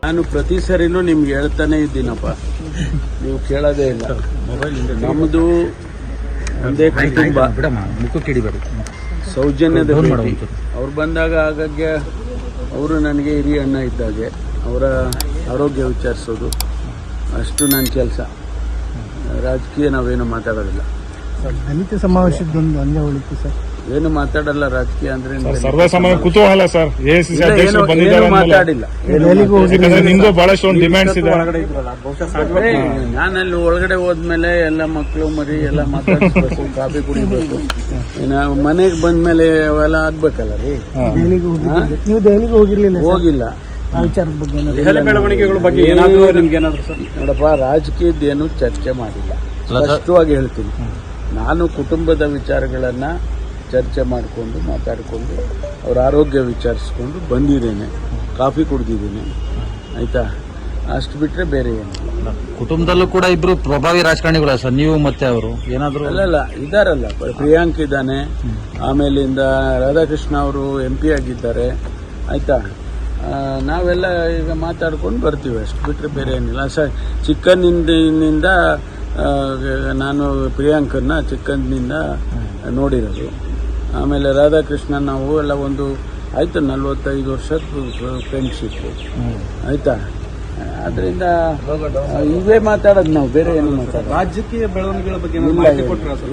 ನಾನು ಪ್ರತಿ ಸರಿನೂ ನಿಮ್ಗೆ ಹೇಳ್ತಾನೆ ಇದ್ದೀನಪ್ಪ, ನೀವು ಕೇಳೋದೇ ಇಲ್ಲ. ನಮ್ಮದು ಒಂದೇ ಕುಟುಂಬ, ಸೌಜನ್ಯದ ಭೇಟಿ. ಅವ್ರು ಬಂದಾಗ ಆಗಾಗ್ಗೆ ಅವರು ನನಗೆ ಹಿರಿಯ ಅಣ್ಣ ಇದ್ದಾಗೆ ಅವರ ಆರೋಗ್ಯ ವಿಚಾರಿಸೋದು ಅಷ್ಟು ನನ್ನ ಕೆಲಸ. ರಾಜಕೀಯ ನಾವೇನು ಮಾತಾಡೋದಿಲ್ಲ. ದಲಿತ ಸಮಾವೇಶದೊಂದು ಅಂಗ ಉಳಿತು ಸರ್, ಏನು ಮಾತಾಡಲ್ಲ. ರಾಜಕೀಯ ಅಂದ್ರೆ ಸರ್ವಸಾಮಾನ್ಯ ಕುತೂಹಲ ಸರ್. ಎಐಸಿಸಿ ಅಧ್ಯಕ್ಷರು ಬಂದಿದ್ದಾರೆ, ಮಾತಾಡಿಲ್ಲ. ನಿಮ್ದು ಬಹಳಷ್ಟು ಒಂದು ಡಿಮ್ಯಾಂಡ್ಸ್ ಇದೆ. ನಾನಲ್ಲಿ ಒಳಗಡೆ ಹೋದ್ಮೇಲೆ ಎಲ್ಲ ಮಕ್ಕಳು ಮರಿ ಎಲ್ಲ ಮಾತಾಡಿಸ್ಬೇಕು, ಕಾಫಿ ಕುಡಿಬೇಕು. ಮನೆಗೆ ಬಂದ್ಮೇಲೆ ಅವೆಲ್ಲ ಆಗ್ಬೇಕಲ್ಲ ರೀ. ನೀವು ದೆಹಲಿಗೆ ಹೋಗಿರ್ಲಿಲ್ಲ? ಹೋಗಿಲ್ಲ. ಆ ವಿಚಾರದ ಬಗ್ಗೆ ಬೆಳವಣಿಗೆಗಳ ಬಗ್ಗೆ ನೋಡಪ್ಪ, ರಾಜಕೀಯದ್ದೇನು ಚರ್ಚೆ ಮಾಡಿಲ್ಲ. ಸ್ಪಷ್ಟವಾಗಿ ಹೇಳ್ತೀನಿ, ನಾನು ಕುಟುಂಬದ ವಿಚಾರಗಳನ್ನ ಚರ್ಚೆ ಮಾಡಿಕೊಂಡು ಮಾತಾಡಿಕೊಂಡು ಅವ್ರ ಆರೋಗ್ಯ ವಿಚಾರಿಸ್ಕೊಂಡು ಬಂದಿದ್ದೇನೆ, ಕಾಫಿ ಕುಡ್ದಿದ್ದೀನಿ, ಆಯ್ತಾ? ಅಷ್ಟು ಬಿಟ್ರೆ ಬೇರೆ ಏನು. ಕುಟುಂಬದಲ್ಲೂ ಕೂಡ ಇಬ್ರು ಪ್ರಭಾವಿ ರಾಜಕಾರಣಿಗಳ ಸರ್, ನೀವು ಮತ್ತೆ ಅವರು ಏನಾದ್ರು? ಅಲ್ಲಲ್ಲ, ಇದಾರಲ್ಲ, ಪ್ರಿಯಾಂಕ್ ಇದ್ದಾನೆ, ಆಮೇಲಿಂದ ರಾಧಾಕೃಷ್ಣ ಅವರು MP ಆಗಿದ್ದಾರೆ, ಆಯ್ತಾ? ನಾವೆಲ್ಲ ಈಗ ಮಾತಾಡ್ಕೊಂಡು ಬರ್ತೀವಿ, ಅಷ್ಟು ಬಿಟ್ರೆ ಬೇರೆ ಏನಿಲ್ಲ. ಚಿಕ್ಕಂದಿನಿಂದ ನಾನು ಪ್ರಿಯಾಂಕನ್ನ ಚಿಕ್ಕಂದಿನಿಂದ ನೋಡಿರೋದು. ಆಮೇಲೆ ರಾಧಾಕೃಷ್ಣ ನಾವು ಎಲ್ಲ ಒಂದು ಆಯ್ತು 45 ವರ್ಷದ ಫ್ರೆಂಡ್ಶಿಪ್ಪು, ಆಯ್ತಾ? ಅದರಿಂದ ಇವೇ ಮಾತಾಡೋದು ನಾವು, ಬೇರೆ ಏನು ಮಾತಾಡೋದು. ರಾಜಕೀಯ ಬೆಳವಣಿಗೆಗಳ ಬಗ್ಗೆ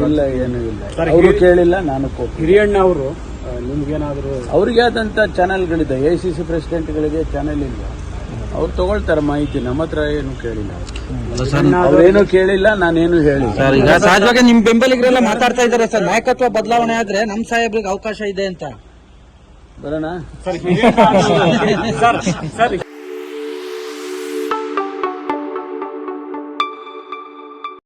ಇಲ್ಲ, ಏನೂ ಇಲ್ಲ. ಅವರು ಕೇಳಿಲ್ಲ, ನಾನು ಕೊಟ್ಟು. ಹಿರಿಯಣ್ಣ ಅವರು ನಿಮ್ಗೇನಾದ್ರು ಅವ್ರಿಗೆ ಆದಂಥ ಚಾನೆಲ್ಗಳಿದೆ. AICC ಪ್ರೆಸಿಡೆಂಟ್ಗಳಿಗೆ ಚಾನೆಲ್ ಇಲ್ಲ, ಅವ್ರು ತಗೊಳ್ತಾರೆ ಮಾಹಿತಿ. ನಮ್ಮ ಹತ್ರ ಏನು ಕೇಳಿಲ್ಲ, ಅವ್ರೇನು ಕೇಳಿಲ್ಲ, ನಾನೇನು ಹೇಳಿಲ್ಲ. ಸರ್, ಈಗ ಸಹಜವಾಗಿ ನಿಮ್ ಬೆಂಬಲಿಗರೆಲ್ಲ ಮಾತಾಡ್ತಾ ಇದ್ದಾರೆ ಸರ್, ನಾಯಕತ್ವ ಬದಲಾವಣೆ ಆದ್ರೆ ನಮ್ ಸಾಹೇಬ್ರಿಗೆ ಅವಕಾಶ ಇದೆ ಅಂತ. ಬರೋಣ ಸರ್